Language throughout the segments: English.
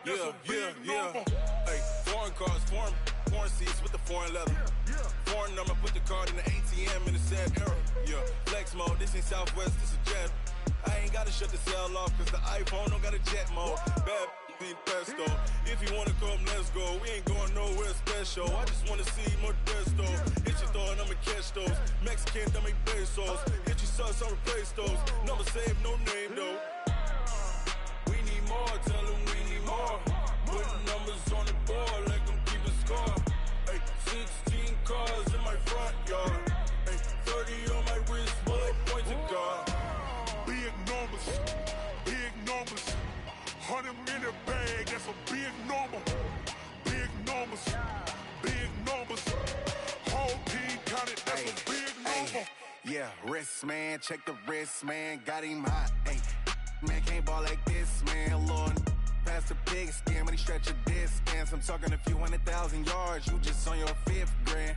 that's a big number. Hey, foreign cars, foreign seats with the foreign leather. Foreign number, put the card in the ATM in the sad era. Yeah, flex mode, this ain't Southwest, this is jet. I ain't gotta shut the cell off, cause the iPhone don't got a jet mode. Bad being pesto. If you wanna come, let's go. We ain't going nowhere special. I just wanna see Modesto. Hit your thought, I'ma catch those. Mexican, I make pesos. Hit your sus, I'll replace those. Number saved, no name though. We need more, tell them we need more. Putting numbers on the board like I'm keeping score. Ay, 16 cars in my front yard. Ay, 30 on my wrist, bullet point to God. Big numbers, big numbers. 100 minute bag, that's a big number. Big numbers, big numbers. Whole team counted, that's a big number. Yeah, wrist man, check the wrist man, got him hot. Ay, man can't ball like this, man. Lord, past the pig skin, but he stretch a distance. I'm talking a few 100,000 yards, you just on your 5th grand.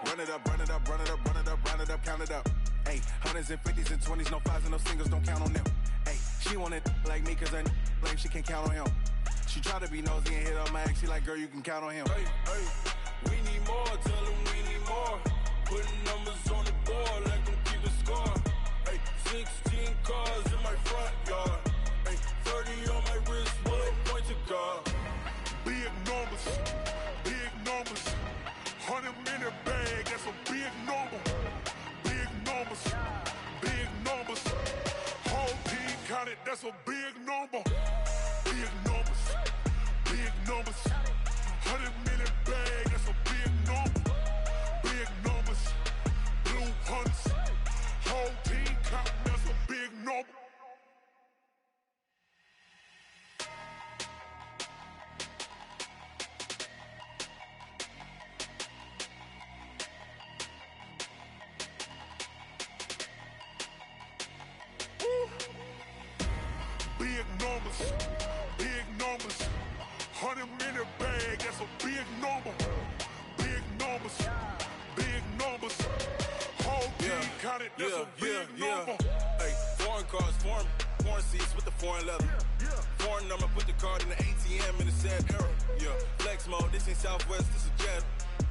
Run it up, run it up, run it up, run it up, run it up, count it up. Ay, hundreds and 50s and 20s, no 5s and no singles, don't count on them. Ay, she want it like me, cause her blame she can't count on him. She try to be nosy and hit on my ex, she like, girl, you can count on him. Hey, hey, we need more, tell them we need more. Putting numbers on the board like I'm keeping score. Ay, 16 cars in my front yard. Ay, 30 on my wrist, bullet point to God. Big numbers, big numbers. 100 minute bag, that's a big number. Big numbers, big numbers. Whole team counted, that's a big number. Big numbers, big numbers. 100 minute bag, that's a big number. Big numbers, blue hunts. Whole team counting, that's a big number. Big numbers, big numbers. 100 minute bag, that's a big number. Big numbers, big numbers. Whole team counted, that's a big number. Hey, foreign cars, foreign seats with the foreign leather. Foreign number, put the card in the ATM in the sad era. Yeah, flex mode, this ain't Southwest, this is jet.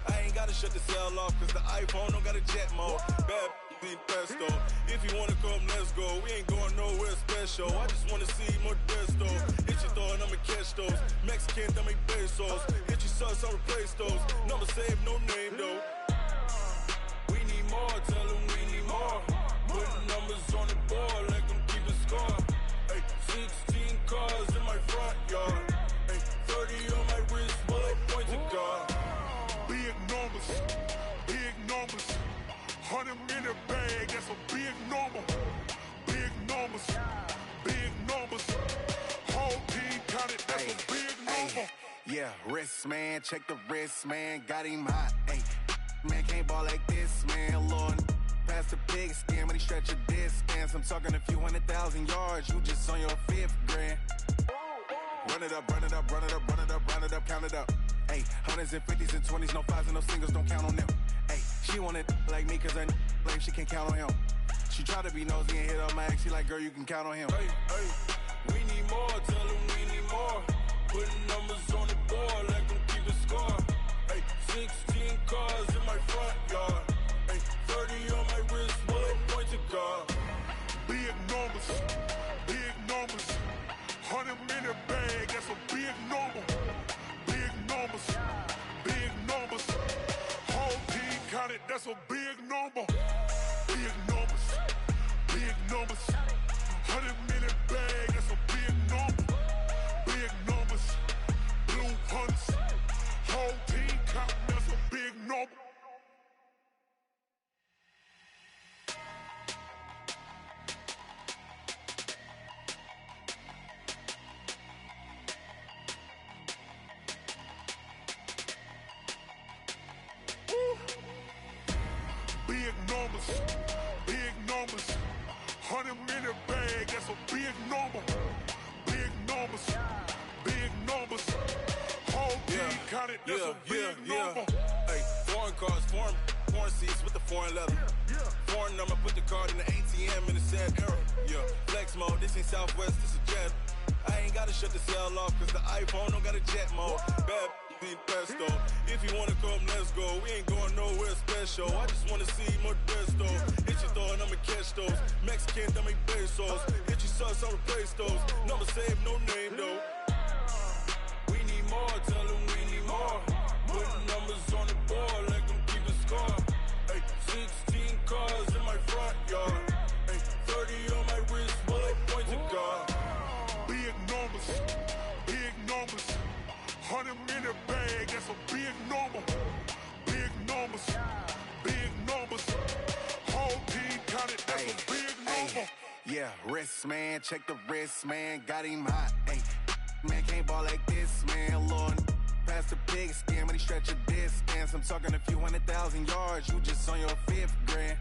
I ain't gotta shut the cell off, cause the iPhone don't got a jet mode. Bad being pesto. If you wanna come, let's go. We ain't going nowhere special. I just wanna see Modesto. Hit your thought, I'ma catch those. Mexican, I make pesos. Hit your sus, I'll replace those. Number saved, no name though. We need more, tell them we need more. Putting numbers on the board like I'm keeping score. Ay, 16 cars in my front yard. Ay, 30 on my wrist, bullet point to God. Big numbers, big numbers. 100 minute bag, that's a big number. Big numbers, big numbers. Whole team counted, that's a big number. Yeah, wrist man, check the wrist man, got him hot. Ay, man can't ball like this, man. Lord, past the pig skin, but he stretch a distance. I'm talking a few 100,000 yards, you just on your 5th grand. Run it up, run it up, run it up, run it up, run it up, count it up. Ay, hundreds and 50s and 20s, no 5s and no singles, don't count on them. Ay, she want it like me, cause her blame she can't count on him. She try to be nosy and hit on my ex, she like, girl, you can count on him. Hey, hey, we need more, tell them we need more. Putting numbers on the board like I'm keeping score. Ay, 16 cars in my front yard. Ay, 30 on my wrist, bullet point to God. Big numbers, big numbers. 100 minute bag, that's a big number. Big numbers, big numbers. Whole team counted, that's a big number. Big numbers, big numbers. 100 minute bag, that's a big number. Big numbers, blue hunts. Whole team counting, that's a big number. Big numbers, big numbers. 100 minute bag, that's a big number. Big numbers, big numbers. Whole team counted, that's a big number. Hey, foreign cars, foreign seats with the foreign leather. Foreign number, put the card in the ATM in the sad era. Yeah, flex mode, this ain't Southwest, this is jet. I ain't gotta shut the cell off, cause the iPhone don't got a jet mode. Bad be pesto. If you wanna come, let's go. We ain't going nowhere special. I just wanna see more desto. Hit your throw and I'ma catch those. Mexican, dummy pesos. Hit your sus, I'll replace those. Number save, no name though. We need more, tell them we need more. Putting numbers on the board, let them keep the score. Ay, 16 cars in my front yard. Ay, 30 on my wrist, bullet point to God. Big numbers, big numbers. 100 minute bag, that's a big number. Big numbers, big numbers. Whole team counted, that's a big number. Yeah, wrist man, check the wrist man, got him hot. Ay, man can't ball like this, man. Lord, past the big skin when he stretch a distance. I'm talking a few 100,000 yards, you just on your 5th grand.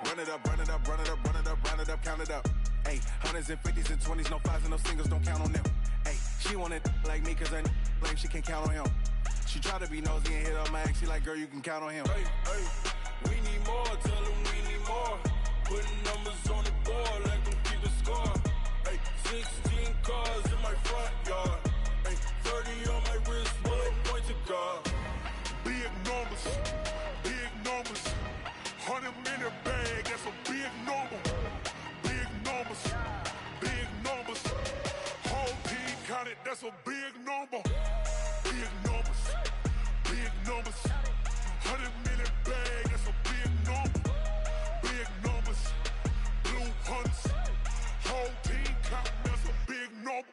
Run it up, run it up, run it up, run it up, run it up, count it up. Ay, 100s and 50s and 20s, no 5s and no singles, don't count on them. Ay, she wanted like me cause her like she can count on him. She tried to be nosy and hit up my ex, she like, girl, you can count on him. Hey, hey, we need more, tell them we need more. Putting numbers on the board, let them keep the score. Hey, 16 cars in my front yard. Hey, 30 on my wrist, bullet point to God. Big numbers, big numbers. 100 minute bag, that's a big number. Big numbers, big numbers. Whole team counted, that's a big number. Big numbers, big numbers. 100 minute bag, that's a big number. Big numbers, blue hunts. Whole team counting, that's a big number.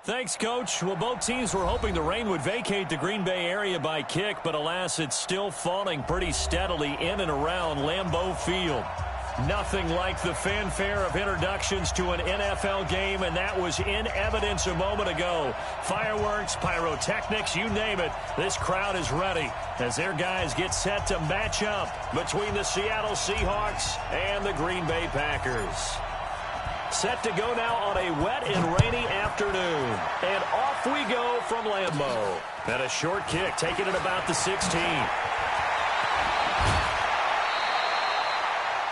Thanks, Coach. Well, both teams were hoping the rain would vacate the Green Bay area by kick, but alas, it's still falling pretty steadily in and around Lambeau Field. Nothing like the fanfare of introductions to an NFL game, and that was in evidence a moment ago. Fireworks, pyrotechnics, you name it. This crowd is ready as their guys get set to match up between the Seattle Seahawks and the Green Bay Packers. Set to go now on a wet and rainy afternoon. And off we go from Lambeau. And a short kick taken at about the 16.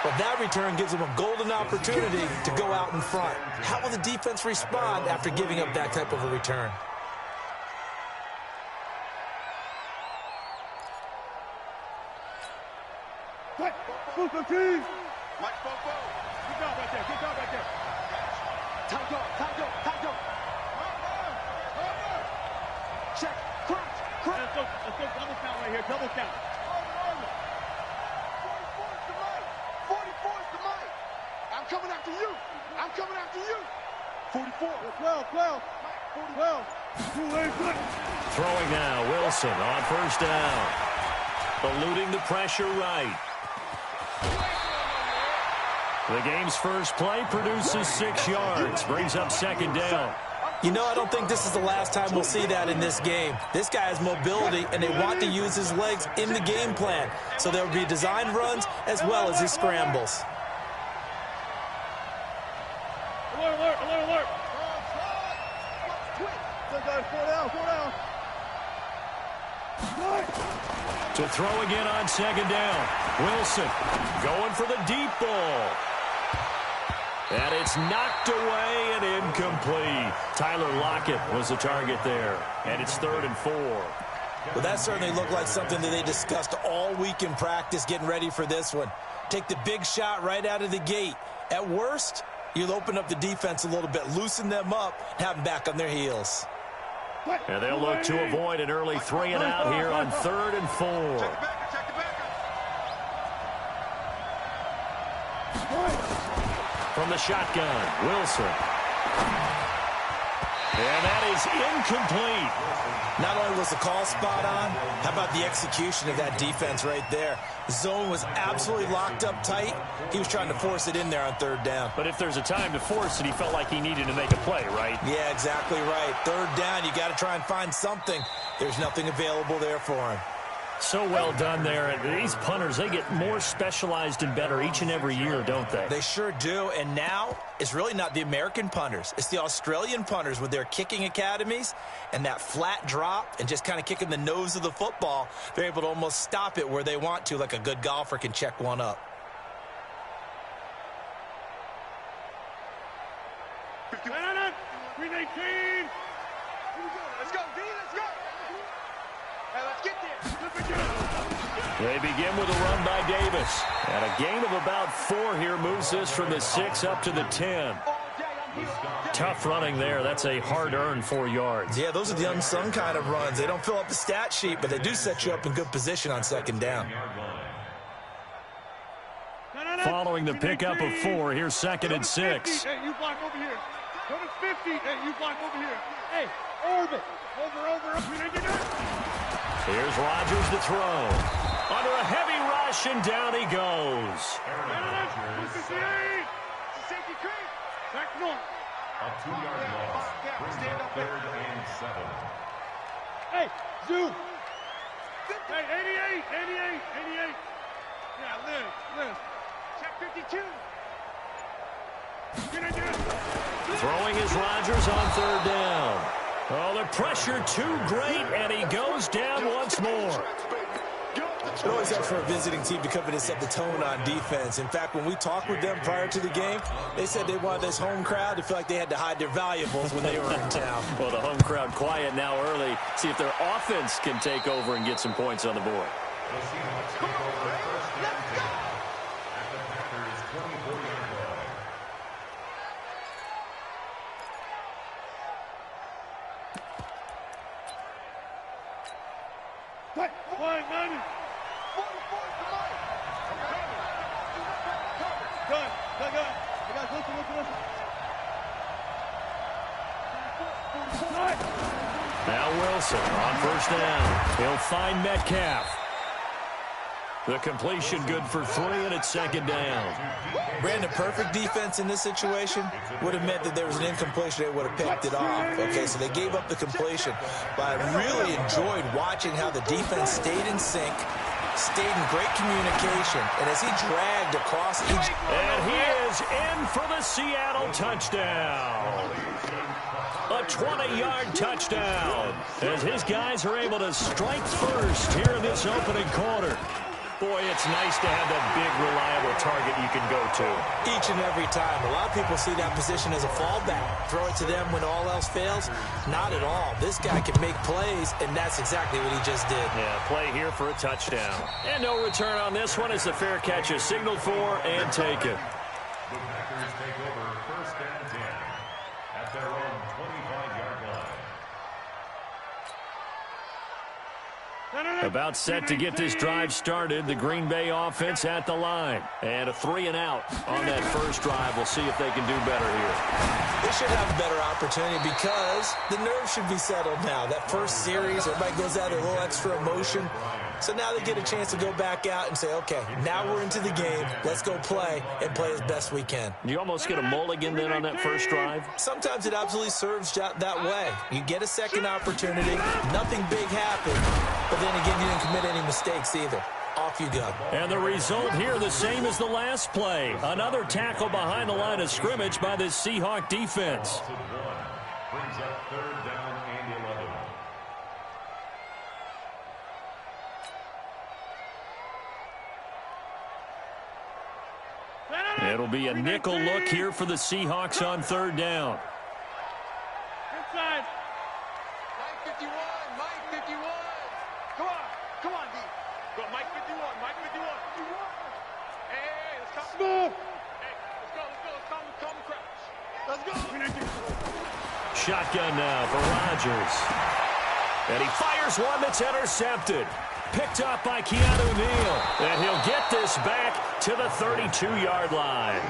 But that return gives them a golden opportunity to go out in front. How will the defense respond after giving up that type of a return? Good job right there. Good job right there. Tight dog. Check. Crunch. Let's go double count right here. Double count. 44 is the mic. I'm coming after you. 44. 12. Throwing now, Wilson on first down. Eluding the pressure right. The game's first play produces 6 yards, brings up second down. You know, I don't think this is the last time we'll see that in this game. This guy has mobility, and they want to use his legs in the game plan. So there will be designed runs as well as his scrambles. Alert. To throw again on second down. Wilson going for the deep ball. And it's knocked away and incomplete. Tyler Lockett was the target there. And it's 3rd and 4. Well, that certainly looked like something that they discussed all week in practice getting ready for this one. Take the big shot right out of the gate. At worst, you'll open up the defense a little bit, loosen them up, have them back on their heels. And they'll look to avoid an early 3 and out here on 3rd and 4. From the shotgun, Wilson. And that is incomplete. Not only was the call spot on, how about the execution of that defense right there? The zone was absolutely locked up tight. He was trying to force it in there on 3rd down. But if there's a time to force it, he felt like he needed to make a play, right? Yeah, exactly right. 3rd down, you got to try and find something. There's nothing available there for him. So well done there. And these punters, they get more specialized and better each and every year, don't they? They sure do. And now it's really not the American punters. It's the Australian punters with their kicking academies and that flat drop and just kind of kicking the nose of the football. They're able to almost stop it where they want to, like a good golfer can check one up. 319. Let's go, D. Let's go. Hey, let's get there. They begin with a run by Davis. And a gain of about 4 here moves this from the 6 up to the 10. Tough running there. That's a hard-earned 4 yards. Yeah, those are the unsung kind of runs. They don't fill up the stat sheet, but they do set you up in good position on second down. Following the pickup of 4, here's 2nd and 6. Hey, you block over here. Notice 50. Hey, you block over here. Hey, orbit. Over. Here's Rodgers to throw. Under a heavy rush, and down he goes. Safety creep. Back north. A 2-yard loss. Brings up 3rd and 7. Hey, zoom. Hey, 88. Yeah, Liz. Check 52. Throwing is Rodgers on 3rd down. Oh, the pressure too great, and he goes down once more. It always helps for a visiting team to come in and set the tone on defense. In fact, when we talked with them prior to the game, they said they wanted this home crowd to feel like they had to hide their valuables when they were in town. Well, the home crowd quiet now early. See if their offense can take over and get some points on the board. Now Wilson on 1st down. He'll find Metcalf. The completion good for 3, and it's 2nd down. Brandon, perfect defense in this situation would have meant that there was an incompletion. They would have picked it off. Okay, so they gave up the completion. But I really enjoyed watching how the defense stayed in sync, stayed in great communication, and as he dragged across each... And he is in for the Seattle touchdown. A 20-yard touchdown as his guys are able to strike first here in this opening quarter. Boy, it's nice to have that big, reliable target you can go to. Each and every time. A lot of people see that position as a fallback. Throw it to them when all else fails. Not at all. This guy can make plays, and that's exactly what he just did. Yeah, play here for a touchdown. And no return on this one as the fair catch is signaled for and taken. The Packers take over 1st and 10 at their own 25-yard line. About set to get this drive started. The Green Bay offense at the line. And a 3-and-out on that first drive. We'll see if they can do better here. They should have a better opportunity because the nerves should be settled now. That first series, everybody goes out a little extra emotion. So now they get a chance to go back out and say, okay, now we're into the game. Let's go play and play as best we can. You almost get a mulligan then on that first drive? Sometimes it absolutely serves that way. You get a second opportunity. Nothing big happened. But then again, you didn't commit any mistakes either. Off you go. And the result here the same as the last play. Another tackle behind the line of scrimmage by this Seahawk defense. Brings up 3rd down and 11. It'll be a nickel look here for the Seahawks on 3rd down. Inside. Mike 51. Come on, D. Go, Mike 51. Hey, let's come. Smooth. Hey, let's go. Let's go. Shotgun now for Rodgers. And he fires one that's intercepted. Picked up by Keanu Neal. And he'll get this back to the 32-yard line.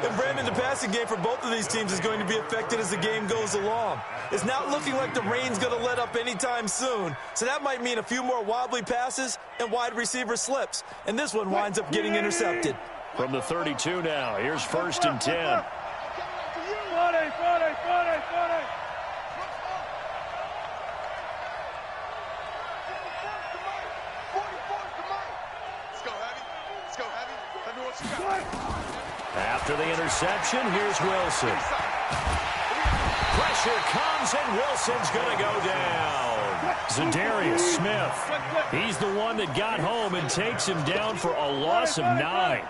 And Brandon, the passing game for both of these teams is going to be affected as the game goes along. It's not looking like the rain's going to let up anytime soon. So that might mean a few more wobbly passes and wide receiver slips. And this one winds up getting intercepted. From the 32 now, here's 1st and 10. 40. After the interception, here's Wilson. Pressure comes, and Wilson's going to go down. Zadarius Smith. He's the one that got home and takes him down for a loss of 9.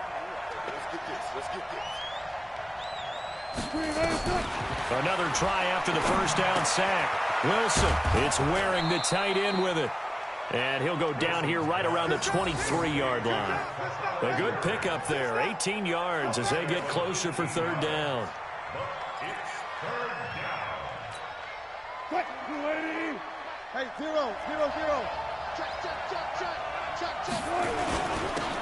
Another try after the first down sack. Wilson, it's wearing the tight end with it. And he'll go down here right around the 23-yard line. A good pickup there, 18 yards as they get closer for third down. Hey, 0-0-0. Check.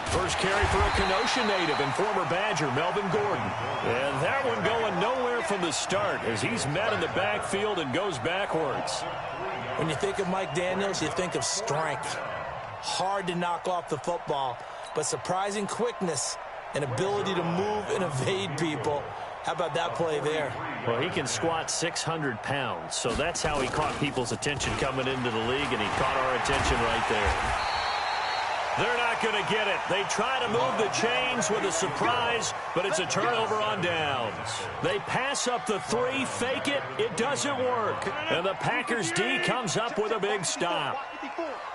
First carry for a Kenosha native and former Badger, Melvin Gordon. And that one going nowhere from the start as he's met in the backfield and goes backwards. When you think of Mike Daniels, you think of strength. Hard to knock off the football, but surprising quickness and ability to move and evade people. How about that play there? Well, he can squat 600 pounds, so that's how he caught people's attention coming into the league, and he caught our attention right there. They're not going to get it. They try to move the chains with a surprise, but it's a turnover on downs. They pass up the 3, fake it. It doesn't work. And the Packers D comes up with a big stop.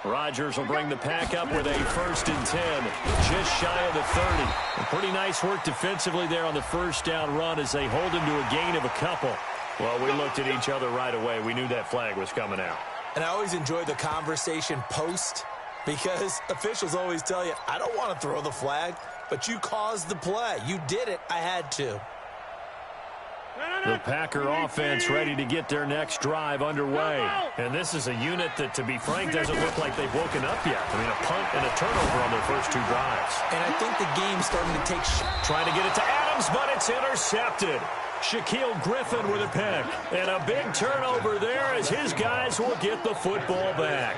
Rodgers will bring the pack up with a 1st and 10, just shy of the 30. And pretty nice work defensively there on the first down run as they hold him to a gain of a couple. Well, we looked at each other right away. We knew that flag was coming out. And I always enjoy the conversation post, because officials always tell you, I don't want to throw the flag, but you caused the play. You did it. I had to. The Packer offense ready to get their next drive underway. And this is a unit that, to be frank, doesn't look like they've woken up yet. I mean, a punt and a turnover on their first 2 drives. And I think the game's starting to take trying to get it to Adams, but it's intercepted. Shaquille Griffin with a pick. And a big turnover there as his guys will get the football back.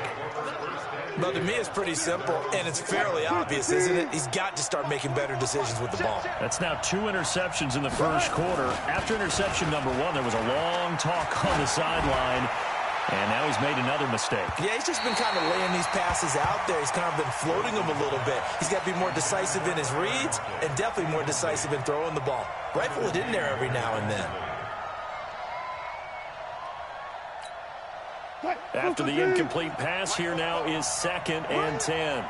But to me, it's pretty simple, and it's fairly obvious, isn't it? He's got to start making better decisions with the ball. That's now 2 interceptions in the first quarter. After interception number 1, there was a long talk on the sideline, and now he's made another mistake. Yeah, he's just been kind of laying these passes out there. He's kind of been floating them a little bit. He's got to be more decisive in his reads and definitely more decisive in throwing the ball. Rifle it in there every now and then. After the incomplete pass, here now is 2nd and 10.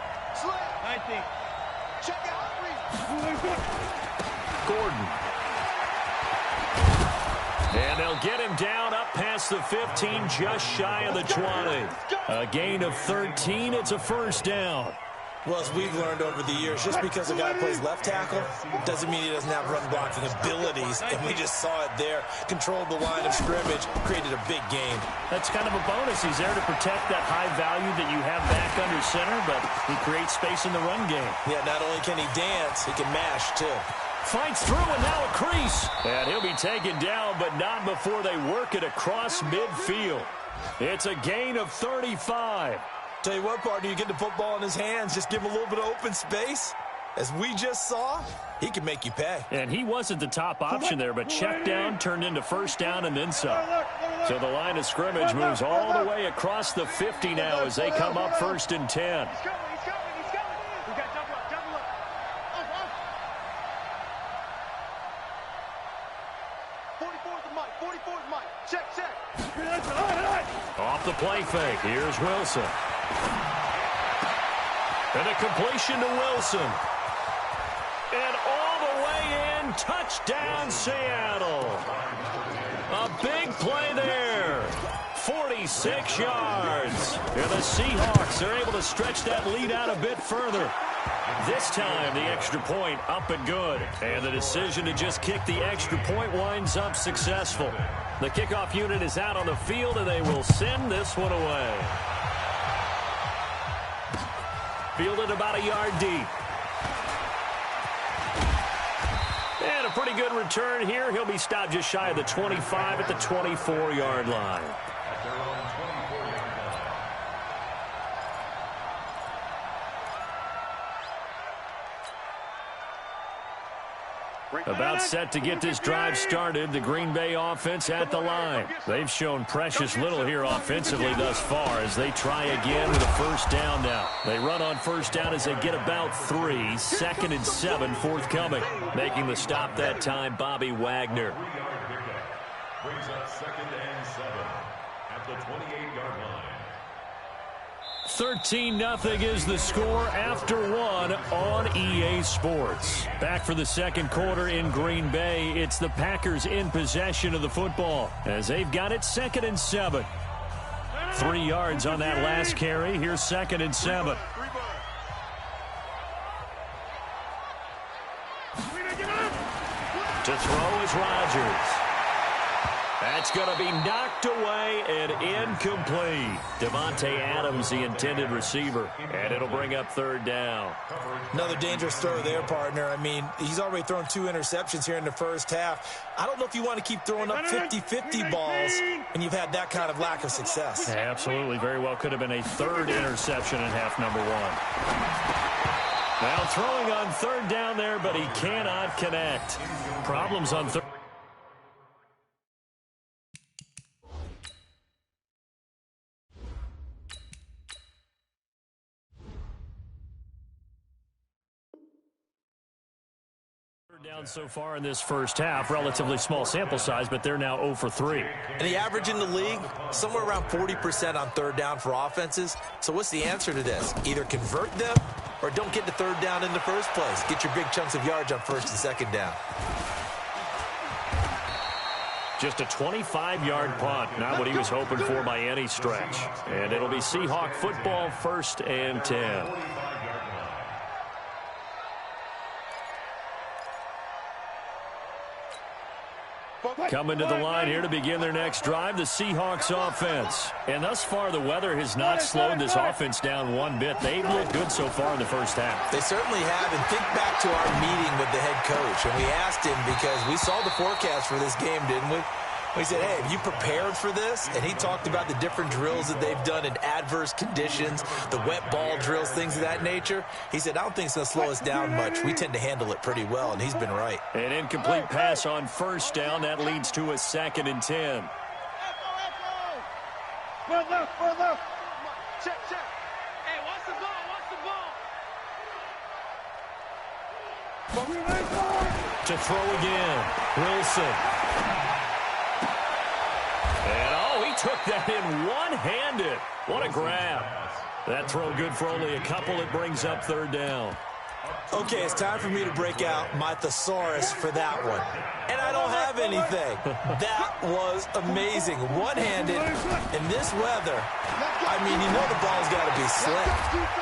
Gordon. And they'll get him down up past the 15, just shy of the 20. A gain of 13, it's a first down. Well, as we've learned over the years, just because a guy plays left tackle doesn't mean he doesn't have run blocking abilities, and we just saw it there. Controlled the line of scrimmage, created a big gain. That's kind of a bonus. He's there to protect that high value that you have back under center, but he creates space in the run game. Yeah, not only can he dance, he can mash, too. Fights through, and now a crease. And he'll be taken down, but not before they work it across midfield. It's a gain of 35. Tell you what, partner, you get the football in his hands, just give him a little bit of open space. As we just saw, he can make you pay. And he wasn't the top option there, but check down turned into first down and then some. So the line of scrimmage moves all the way across the 50 now as they come up 1st and 10. He's coming. We got double up. Up. 44's Mike. Check. Off the play fake, here's Wilson. And a completion to Wilson. And all the way in, touchdown Seattle. A big play there. 46 yards. And the Seahawks are able to stretch that lead out a bit further. This time, the extra point up and good. And the decision to just kick the extra point winds up successful. The kickoff unit is out on the field, and they will send this one away. Fielded about a yard deep. And a pretty good return here. He'll be stopped just shy of the 25 at the 24-yard line. About set to get this drive started, the Green Bay offense at the line. They've shown precious little here offensively thus far as they try again with a first down now. They run on first down as they get about 3. 2nd and 7 forthcoming. Making the stop that time, Bobby Wagner. Brings up 2nd and 7 at the 28-yard line. 13-0 is the score after 1 on EA Sports. Back for the second quarter in Green Bay. It's the Packers in possession of the football as they've got it 2nd and 7. 3 yards on that last carry. Here's 2nd and 7. To throw is Rodgers. That's going to be knocked away and incomplete. Devontae Adams, the intended receiver, and it'll bring up 3rd down. Another dangerous throw there, partner. I mean, he's already thrown 2 interceptions here in the first half. I don't know if you want to keep throwing up 50-50 balls when you've had that kind of lack of success. Absolutely. Very well could have been a 3rd interception in half number 1. Now throwing on 3rd down there, but he cannot connect. Problems on 3rd. Down so far in this first half, relatively small sample size, but they're now 0 for 3. And the average in the league, somewhere around 40% on 3rd down for offenses. So what's the answer to this? Either convert them or don't get to 3rd down in the first place. Get your big chunks of yards on 1st and 2nd down. Just a 25-yard punt, not what he was hoping for by any stretch. And it'll be Seahawk football, 1st and 10. Coming to the line here to begin their next drive, the Seahawks offense. And thus far, the weather has not slowed this offense down one bit. They've looked good so far in the first half. They certainly have. And think back to our meeting with the head coach. And we asked him because we saw the forecast for this game, didn't we? We said, hey, have you prepared for this? And he talked about the different drills that they've done in adverse conditions, the wet ball drills, things of that nature. He said, I don't think it's going to slow us down much. We tend to handle it pretty well, and he's been right. An incomplete pass on 1st down. That leads to a 2nd and 10. Left. Check. Hey, watch the ball. To throw again, Wilson. And, he took that in one-handed. What a grab. That throw good for only a couple. It brings up 3rd down. Okay, it's time for me to break out my thesaurus for that one. And I don't have anything. That was amazing. One-handed in this weather. I mean, you know the ball's got to be slick.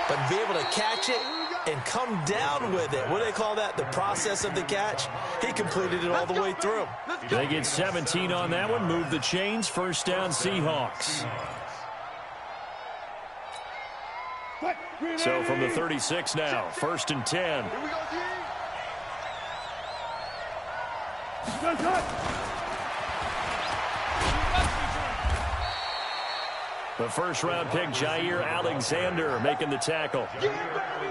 But be able to catch it and come down with it. What do they call that? The process of the catch? He completed it all the way through. They get 17 on that one. Move the chains. 1st down, Seahawks. So from the 36 now, 1st and 10. The first-round pick, Jair Alexander, making the tackle.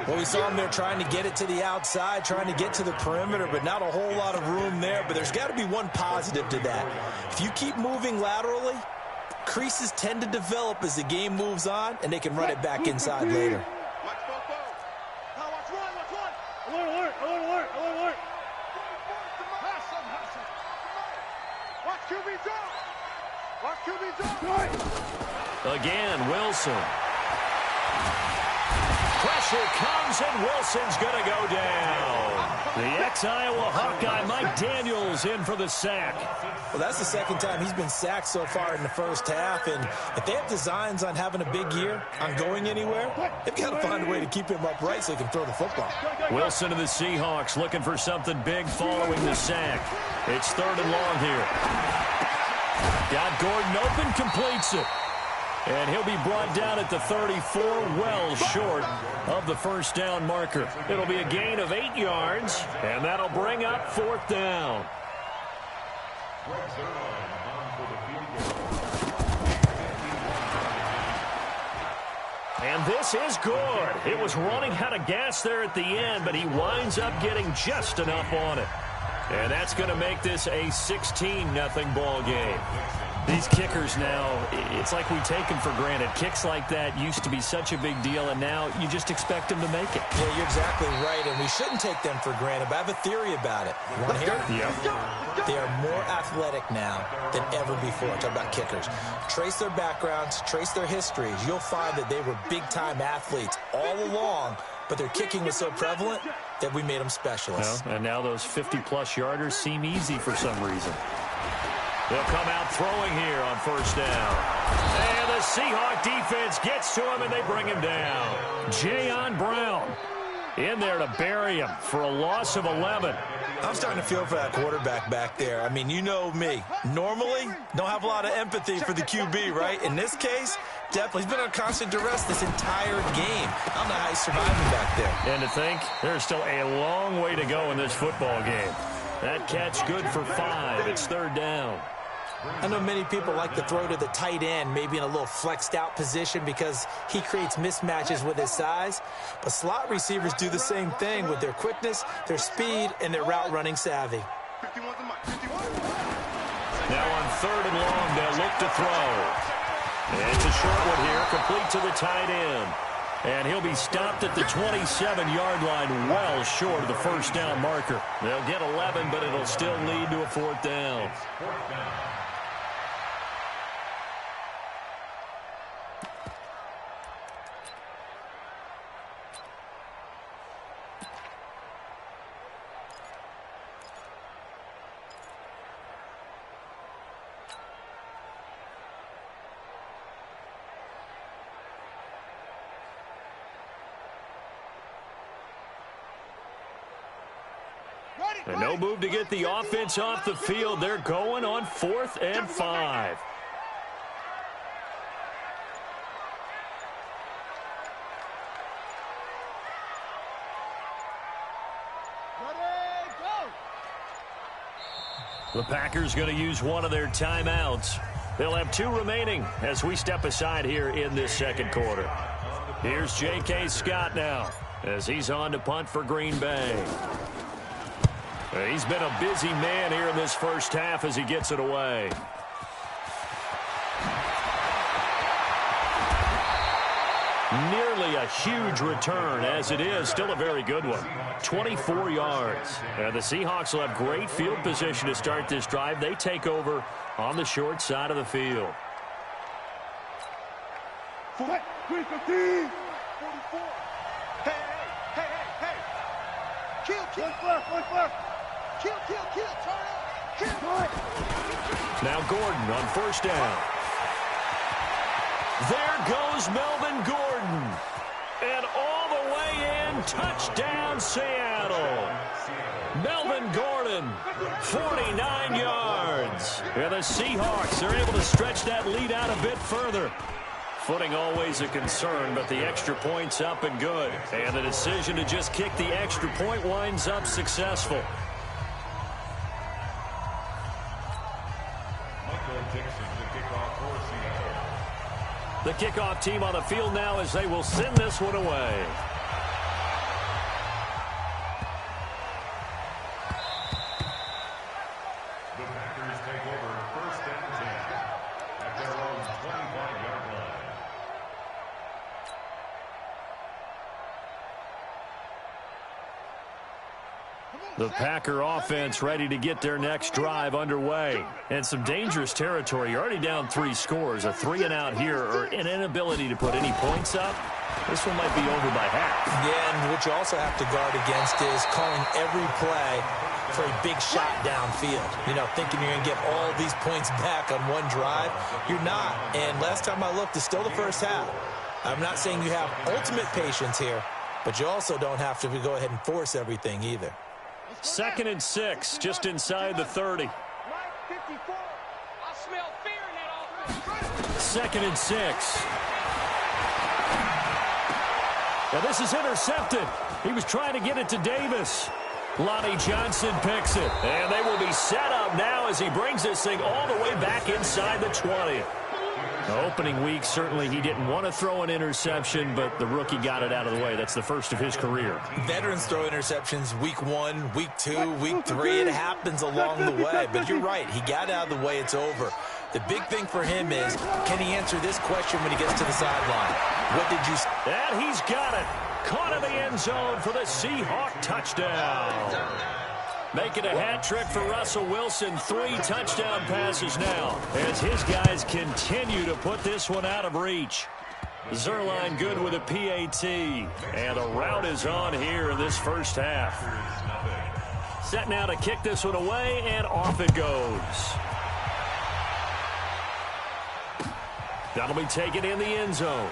Well, we saw him there trying to get it to the outside, trying to get to the perimeter, but not a whole lot of room there. But there's got to be one positive to that. If you keep moving laterally, creases tend to develop as the game moves on, and they can run it back inside later. Alert. Watch QB drop. Again, Wilson. Pressure comes, and Wilson's going to go down. The ex-Iowa Hawkeye, Mike Daniels, in for the sack. Well, that's the second time he's been sacked so far in the first half, and if they have designs on having a big year, on going anywhere, they've got to find a way to keep him upright so he can throw the football. Wilson and the Seahawks looking for something big following the sack. It's 3rd and long here. Got Gordon open, completes it. And he'll be brought down at the 34, well short of the first down marker. It'll be a gain of 8 yards, and that'll bring up 4th down. And this is good. It was running out of gas there at the end, but he winds up getting just enough on it. And that's going to make this a 16-0 ball game. These kickers now, it's like we take them for granted. Kicks like that used to be such a big deal, and now you just expect them to make it. Yeah, you're exactly right, and we shouldn't take them for granted, but I have a theory about it. You want to hear it? Yeah. They are more athletic now than ever before. Talk about kickers. Trace their backgrounds, trace their histories. You'll find that they were big-time athletes all along, but their kicking was so prevalent that we made them specialists. Well, and now those 50-plus yarders seem easy for some reason. They'll come out throwing here on first down. And the Seahawk defense gets to him, and they bring him down. Jayon Brown in there to bury him for a loss of 11. I'm starting to feel for that quarterback back there. I mean, you know me. Normally, don't have a lot of empathy for the QB, right? In this case, definitely. He's been on constant duress this entire game. I don't know how he's surviving back there. And to think, there's still a long way to go in this football game. That catch good for 5. It's third down. I know many people like to throw to the tight end, maybe in a little flexed out position because he creates mismatches with his size. But slot receivers do the same thing with their quickness, their speed, and their route running savvy. Now on third and long, they'll look to throw. And it's a short one here, complete to the tight end. And he'll be stopped at the 27-yard line, well short of the first down marker. They'll get 11, but it'll still lead to a fourth down. And no move to get the offense off the field. They're going on 4th and 5. The Packers going to use one of their timeouts. They'll have 2 remaining as we step aside here in this second quarter. Here's J.K. Scott now as he's on to punt for Green Bay. He's been a busy man here in this first half as he gets it away. Nearly a huge return, as it is still a very good one. 24 yards. And the Seahawks will have great field position to start this drive. They take over on the short side of the field. 44. Hey. Kill. One. Kill. Turn up. Now Gordon on first down. There goes Melvin Gordon. And all the way in, touchdown Seattle. Melvin Gordon, 49 yards. And the Seahawks are able to stretch that lead out a bit further. Footing always a concern, but the extra point's up and good. And the decision to just kick the extra point winds up successful. The kickoff team on the field now as they will send this one away. The Packers take over first and 10 at their own 25-yard line. The Packer offense ready to get their next drive underway. And some dangerous territory. You're already down 3 scores. A 3-and-out here or an inability to put any points up. This one might be over by half. Yeah, and what you also have to guard against is calling every play for a big shot downfield. You know, thinking you're going to get all these points back on one drive. You're not. And last time I looked, it's still the first half. I'm not saying you have ultimate patience here, but you also don't have to go ahead and force everything either. 2nd and 6, just inside the 30. 54. I smell fear in that offense. 2nd and 6. Now this is intercepted. He was trying to get it to Davis. Lonnie Johnson picks it. And they will be set up now as he brings this thing all the way back inside the 20. Opening week, certainly he didn't want to throw an interception, but the rookie got it out of the way. That's the first of his career. Veterans throw interceptions week 1, week 2, week 3. It happens along the way. But you're right. He got out of the way. It's over. The big thing for him is, can he answer this question when he gets to the sideline? What did you say? And he's got it. Caught in the end zone for the Seahawk touchdown. Making a hat trick for Russell Wilson. 3 touchdown passes now as his guys continue to put this one out of reach. Zerline good with a PAT. And the route is on here in this first half. Set now to kick this one away, and off it goes. That'll be taken in the end zone.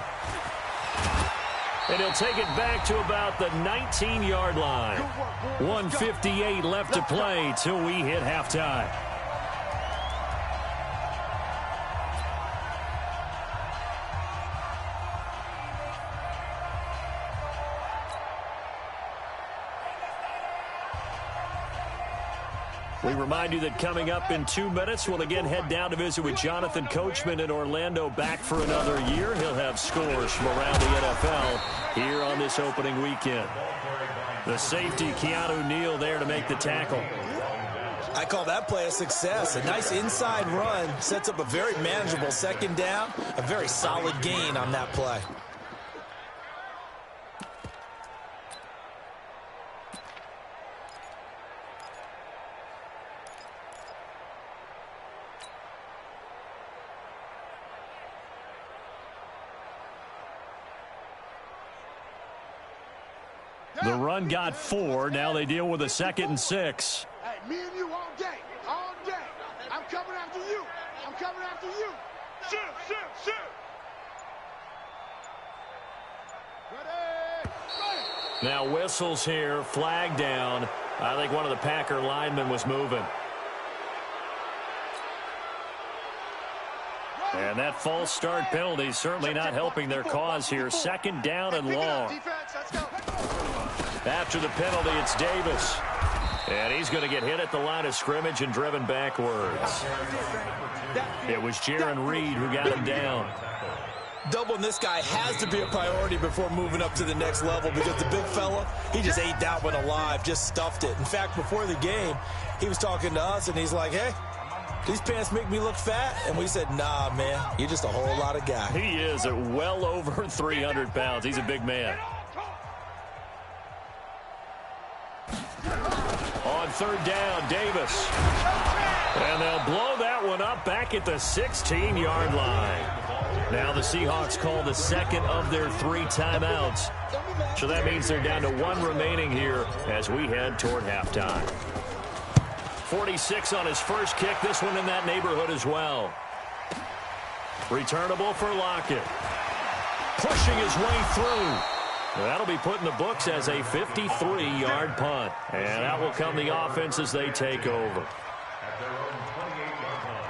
And he'll take it back to about the 19-yard line. 1:58 left to play till we hit halftime. We remind you that coming up in 2 minutes, we'll again head down to visit with Jonathan Coachman in Orlando, back for another year. He'll have scores from around the NFL here on this opening weekend. The safety, Keanu Neal, there to make the tackle. I call that play a success. A nice inside run sets up a very manageable second down, a very solid gain on that play. The run got 4. Now they deal with a 2nd and 6. Hey, me and you all day. All day. I'm coming after you. I'm coming after you. Shoot, shoot, shoot. Ready. Now whistles here, flag down. I think one of the Packer linemen was moving. And that false start penalty certainly not helping their cause here. 2nd down and long. After the penalty, it's Davis. And he's going to get hit at the line of scrimmage and driven backwards. It was Jaron Reed who got him down. Doubling this guy has to be a priority before moving up to the next level, because the big fella, he just ate that one alive, just stuffed it. In fact, before the game, he was talking to us, and he's like, hey, these pants make me look fat? And we said, nah, man, you're just a whole lot of guy. He is at well over 300 pounds. He's a big man. On 3rd down, Davis. And they'll blow that one up back at the 16-yard line. Now the Seahawks call the 2nd of their 3 timeouts. So that means they're down to 1 remaining here as we head toward halftime. 46 on his first kick. This one in that neighborhood as well. Returnable for Lockett. Pushing his way through. That'll be put in the books as a 53-yard punt. And that will come the offense as they take over. At their own 28-yard line.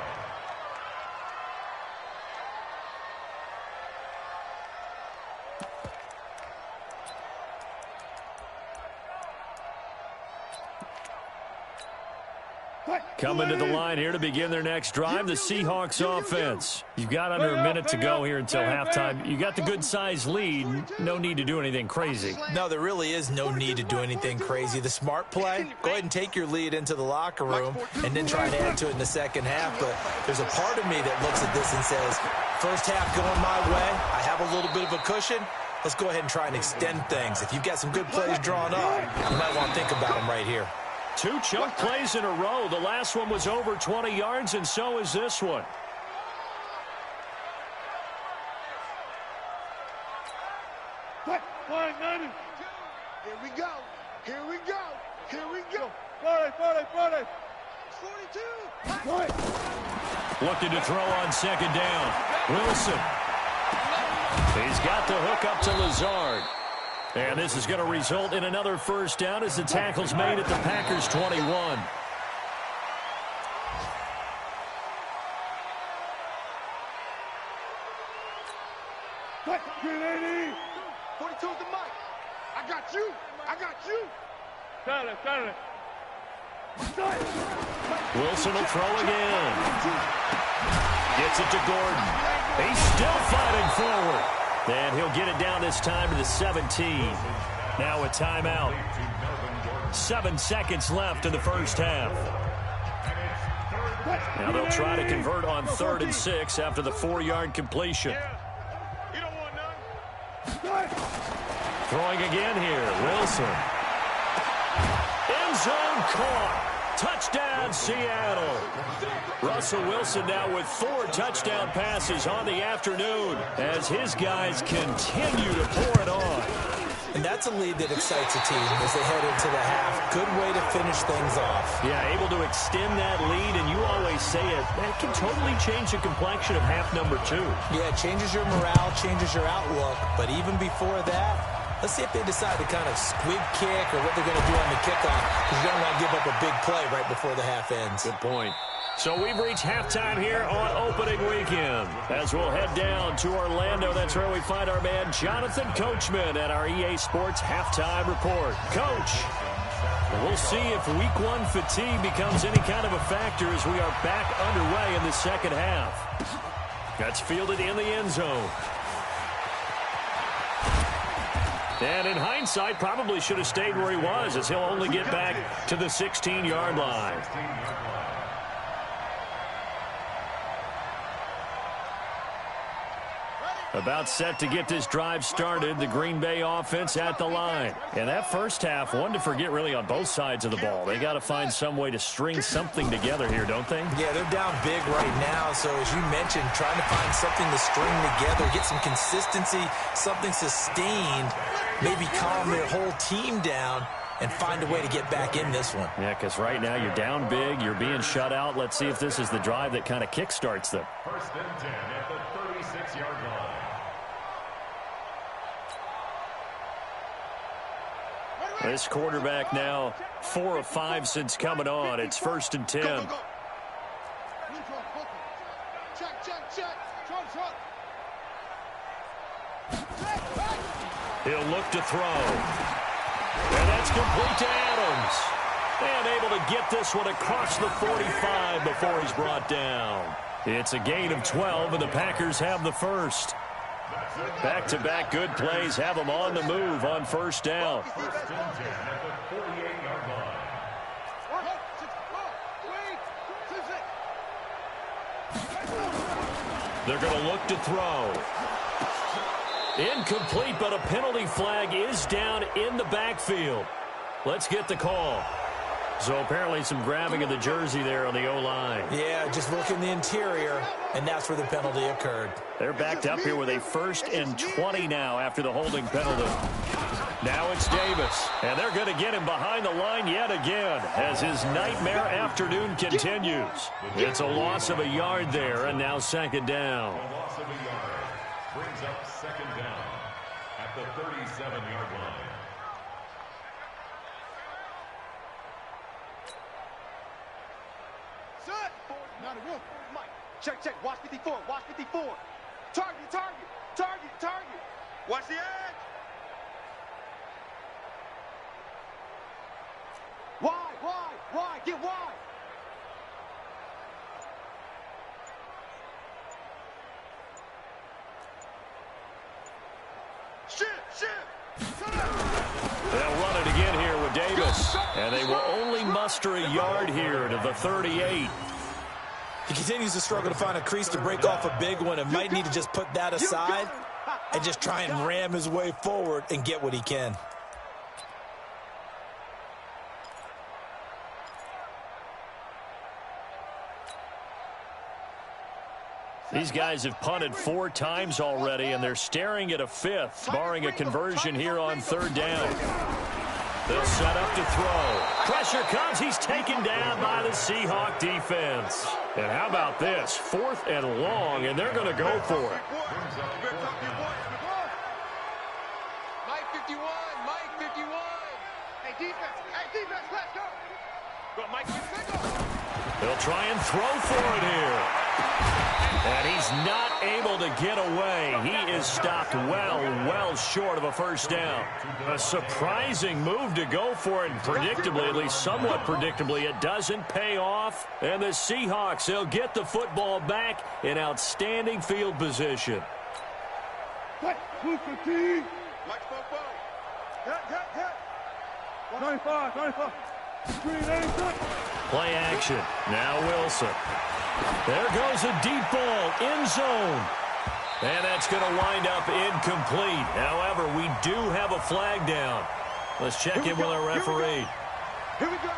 Coming to the line here to begin their next drive, the Seahawks offense. You've got under a minute to go here until halftime. You got the good-sized lead. No need to do anything crazy. No, there really is no need to do anything crazy. The smart play, go ahead and take your lead into the locker room and then try and add to it in the second half. But there's a part of me that looks at this and says, first half going my way, I have a little bit of a cushion. Let's go ahead and try and extend things. If you've got some good plays drawn up, you might want to think about them right here. 2 chunk plays in a row. The last one was over 20 yards, and so is this one. Here we go. Here we go. Here we go. 42. Looking to throw on 2nd down. Wilson. He's got the hook up to Lazard. And this is going to result in another first down as the tackle's made at the Packers' 21. What? 42 is the mic. I got you. I got you. Dale. Wilson will throw again. Gets it to Gordon. He's still fighting forward. And he'll get it down this time to the 17. Now a timeout. 7 seconds left in the first half. Now they'll try to convert on 3rd and 6 after the 4-yard completion. Throwing again here. Wilson. End zone caught. Touchdown, Seattle. Russell Wilson now with 4 touchdown passes on the afternoon as his guys continue to pour it on. And that's a lead that excites a team as they head into the half. Good way to finish things off. Yeah, able to extend that lead, and you always say it, that can totally change the complexion of half number 2. Yeah, it changes your morale, changes your outlook. But even before that, let's see if they decide to kind of squib kick or what they're going to do on the kickoff, because you don't want to give up a big play right before the half ends. Good point. So we've reached halftime here on opening weekend. As we'll head down to Orlando, that's where we find our man Jonathan Coachman at our EA Sports Halftime Report. Coach, we'll see if Week 1 fatigue becomes any kind of a factor as we are back underway in the second half. That's fielded in the end zone. And in hindsight, probably should have stayed where he was, as he'll only get back to the 16-yard line. About set to get this drive started, the Green Bay offense at the line. And that first half, one to forget really on both sides of the ball. They got to find some way to string something together here, don't they? Yeah, they're down big right now. So as you mentioned, trying to find something to string together, get some consistency, something sustained, maybe calm their whole team down and find a way to get back in this one. Yeah, because right now you're down big, you're being shut out. Let's see if this is the drive that kind of kickstarts them. 1st and 10 at the 36-yard line. This quarterback now 4 of 5 since coming on. It's 1st and 10. He'll look to throw. And that's complete to Adams. And able to get this one across the 45 before he's brought down. It's a gain of 12, and the Packers have the first. Back-to-back good plays have them on the move on 1st down. 1st and 10 at the 48-yard line. They're going to look to throw. Incomplete, but a penalty flag is down in the backfield. Let's get the call. So apparently some grabbing of the jersey there on the O-line. Yeah, just look in the interior, and that's where the penalty occurred. They're backed up here with a 1st and 20 now after the holding penalty. Now it's Davis, and they're going to get him behind the line yet again as his nightmare afternoon continues. It's a loss of a yard there, and now 2nd down. A loss of a yard brings up 2nd down at the 37-yard line. Check. Watch 54. Watch 54. Target. Watch the edge. Why? Get wide. Shit. They'll run it again here with Davis. And they will only muster a yard here to the 38. He continues to struggle to find a crease to break off a big one and might need to just put that aside and just try and ram his way forward and get what he can. These guys have punted 4 times already, and they're staring at a 5th, barring a conversion here on 3rd down. They'll set up to throw. Pressure comes. He's taken down by the Seahawk defense. And how about this? 4th and long, and they're going to go for it. Mike 51. Hey, defense, let's go. Go, Mike, let's go. They'll try and throw for it here. And he's not able to get away. He is stopped well short of a first down. A surprising move to go for it. Predictably, at least somewhat predictably, it doesn't pay off. And the Seahawks, they'll get the football back in outstanding field position. Play action. Now Wilson. There goes a deep ball, end zone. And that's going to wind up incomplete. However, we do have a flag down. Let's check in with our referee. Here we go.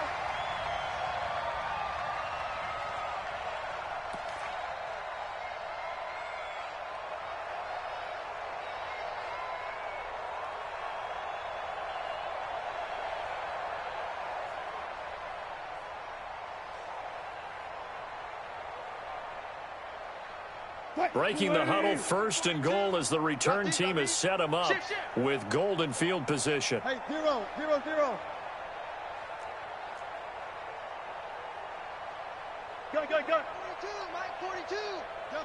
Breaking the huddle, first and goal as the return team has set him up with golden field position. Hey, 0-0-0. Go. 42, Mike 42. Go.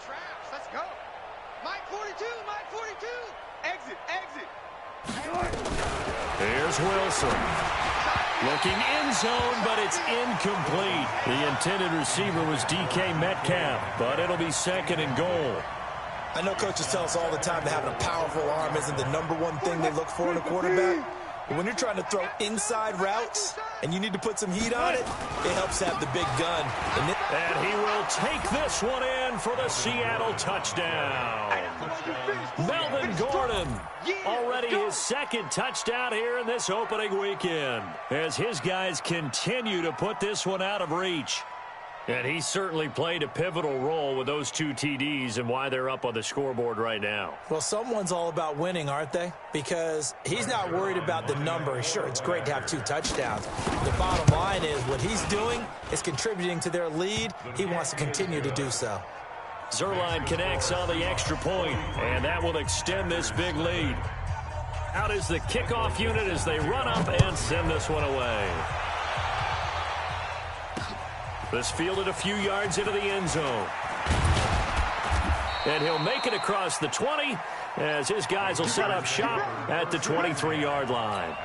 Traps, let's go. Mike 42. Exit. Here's Wilson. Looking end zone, but it's incomplete. The intended receiver was DK Metcalf, but it'll be second and goal. I know coaches tell us all the time that having a powerful arm isn't the number one thing they look for in a quarterback. But when you're trying to throw inside routes and you need to put some heat on it, it helps have the big gun. And he will take this one in for the Seattle touchdown. Melvin Gordon, already his second touchdown here in this opening weekend, as his guys continue to put this one out of reach. And he certainly played a pivotal role with those two TDs and why they're up on the scoreboard right now. Well, someone's all about winning, aren't they? Because he's not worried about the number. Sure, it's great to have 2 touchdowns. The bottom line is what he's doing is contributing to their lead. He wants to continue to do so. Zerline connects on the extra point, and that will extend this big lead. Out is the kickoff unit as they run up and send this one away. This fielded a few yards into the end zone. And he'll make it across the 20 as his guys will set up shop at the 23-yard line.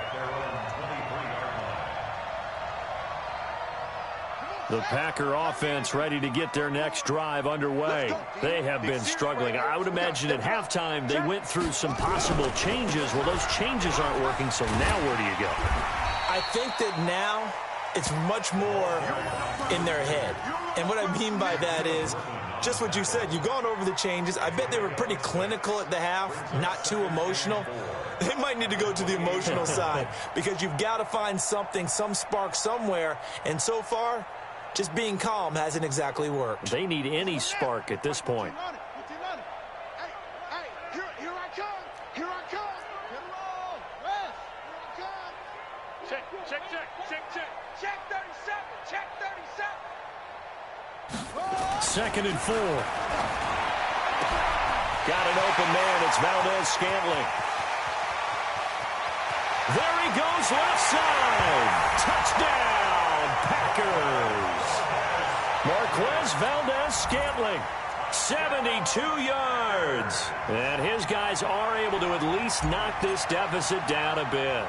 The Packer offense ready to get their next drive underway. They have been struggling. I would imagine at halftime they went through some possible changes. Well, those changes aren't working, so now where do you go? I think that now it's much more in their head. And what I mean by that is just what you said. You've gone over the changes. I bet they were pretty clinical at the half, not too emotional. They might need to go to the emotional side because you've got to find something, some spark somewhere. And so far, just being calm hasn't exactly worked. They need any spark at this point. Second and 4. Got an open man. It's Valdez-Scantling. There he goes left side. Touchdown, Packers. Marquez Valdez-Scantling, 72 yards. And his guys are able to at least knock this deficit down a bit.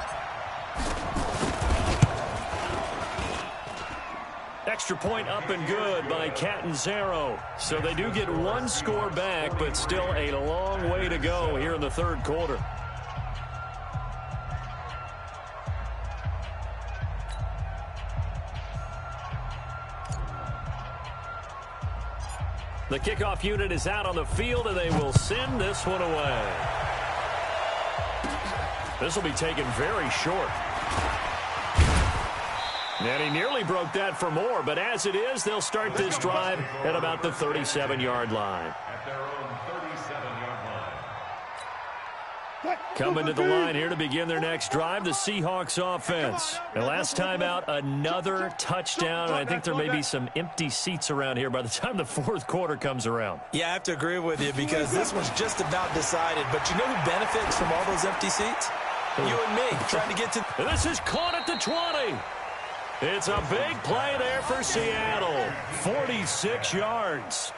Extra point up and good by Catanzaro. So they do get one score back, but still a long way to go here in the third quarter. The kickoff unit is out on the field, and they will send this one away. This will be taken very short. And he nearly broke that for more, but as it is, they'll start this drive at about the 37-yard line. At their own 37-yard line. Coming to the line here to begin their next drive, the Seahawks offense. And last time out, another touchdown. And I think there may be some empty seats around here by the time the fourth quarter comes around. Yeah, I have to agree with you because this one's just about decided. But you know who benefits from all those empty seats? You and me, trying to get to... And this is caught at the 20. It's a big play there for Seattle. 46 yards.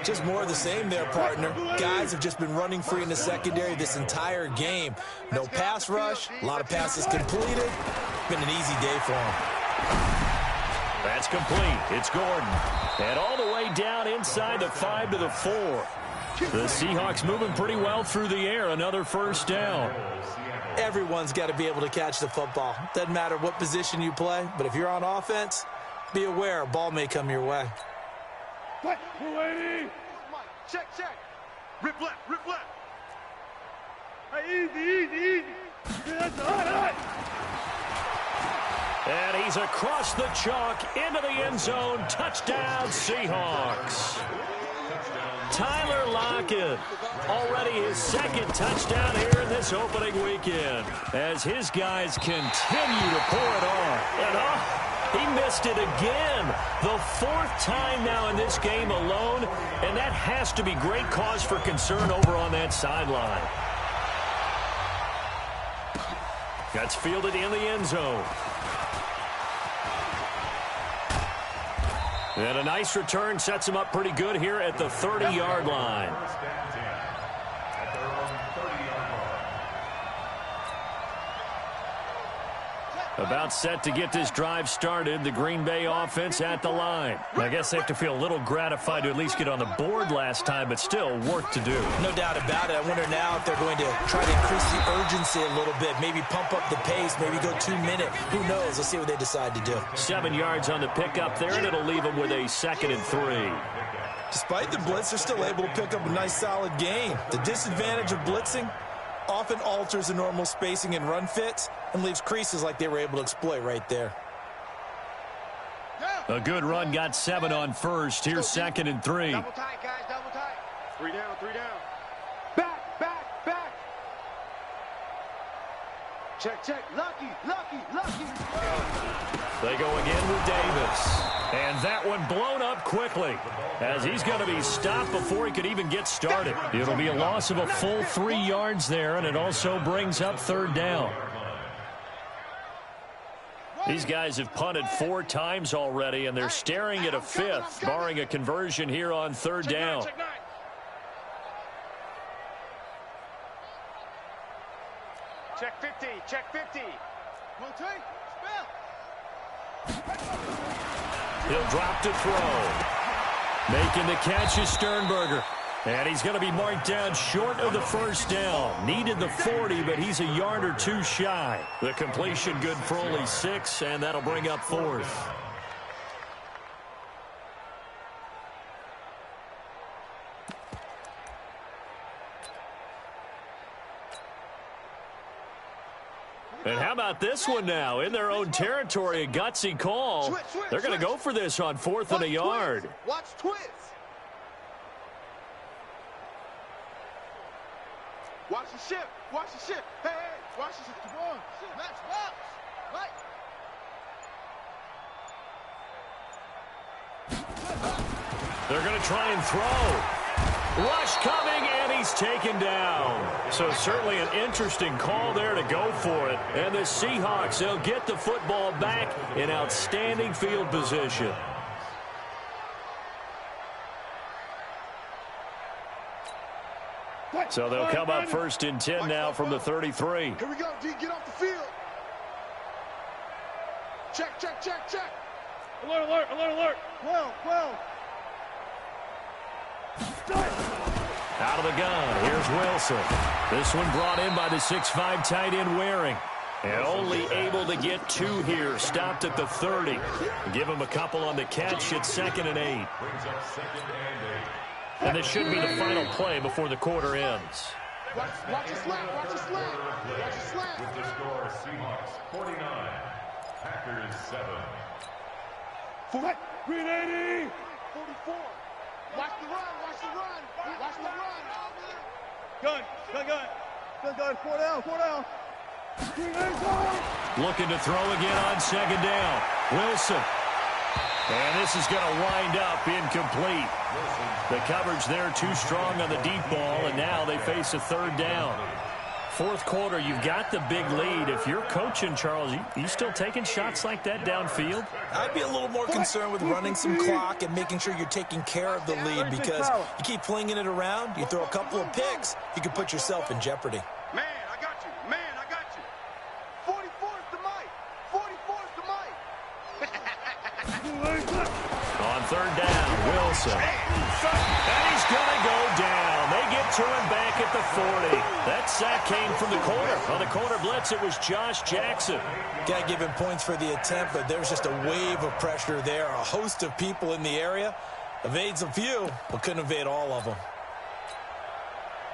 Just more of the same there, partner. Guys have just been running free in the secondary this entire game. No pass rush, a lot of passes completed. Been an easy day for them. That's complete. It's Gordon. And all the way down inside the 5 to the 4. The Seahawks moving pretty well through the air. Another first down. Everyone's got to be able to catch the football. Doesn't matter what position you play, but if you're on offense, be aware a ball may come your way. Check. Rip left. Hey, easy. That's all right. And he's across the chalk into the end zone. Touchdown, Seahawks. Tyler Lockett, already his second touchdown here in this opening weekend, as his guys continue to pour it on. And he missed it again. The fourth time now in this game alone, and that has to be great cause for concern over on that sideline. That's fielded in the end zone. And a nice return sets him up pretty good here at the 30-yard line. About set to get this drive started, the Green Bay offense at the line. I guess they have to feel a little gratified to at least get on the board last time, but still work to do. No doubt about it. I wonder now if they're going to try to increase the urgency a little bit, maybe pump up the pace, maybe go 2 minute. Who knows? Let's see what they decide to do. 7 yards on the pickup there, and it'll leave them with a 2nd and 3. Despite the blitz, they're still able to pick up a nice solid gain. The disadvantage of blitzing often alters the normal spacing and run fits and leaves creases like they were able to exploit right there. A good run, got 7 on first. Here's 2nd and 3. Double tight, guys, double tight. 3 down. Back. Check. Lucky. They go again with Davis. And that one blown up quickly, as he's going to be stopped before he could even get started. It'll be a loss of a full 3 yards there, and it also brings up 3rd down. These guys have punted 4 times already, and they're staring at a 5th, barring a conversion here on 3rd down. Check 50. Rotate. Spell. He'll drop to throw. Making the catch is Sternberger. And he's going to be marked down short of the 1st down. Needed the 40, but he's a yard or 2 shy. The completion good for only 6, and that'll bring up 4th. And how about this one now? In their own territory, a gutsy call. They're going to go for this on 4th and a yard. Watch twist. Watch the ship. Hey, watch the ship. Come on. Max, right. They're going to try and throw. Rush coming, and he's taken down. So certainly an interesting call there to go for it. And the Seahawks, they'll get the football back in outstanding field position. So they'll come up 1st and 10 now from the 33. Here we go, D. Get off the field. Check. Alert. 12. Out of the gun, here's Wilson. This one brought in by the 6'5" tight end Waring. And only able to get 2 here. Stopped at the 30. Give him a couple on the catch at 2nd and 8. And this should be the final play before the quarter ends. Watch the slap. With the score, Seahawks 49, Packers 7. Green 80. 44. Watch the run. Gun. 4 down. Looking to throw again on 2nd down. Wilson. And this is going to wind up incomplete. The coverage there too strong on the deep ball, and now they face a 3rd down. Fourth quarter, you've got the big lead. If you're coaching, Charles, you still taking shots like that downfield? I'd be a little more concerned with running some clock and making sure you're taking care of the lead, because you keep flinging it around, you throw a couple of picks, you can put yourself in jeopardy. Man, I got you. Man, I got you. 44's the mic. 44's the mic. On third down, Wilson. And he's going to go down. They get to him back at the 40. That sack came from the corner. On the corner blitz, it was Josh Jackson. Got to give him points for the attempt, but there's just a wave of pressure there. A host of people in the area. Evades a few, but couldn't evade all of them.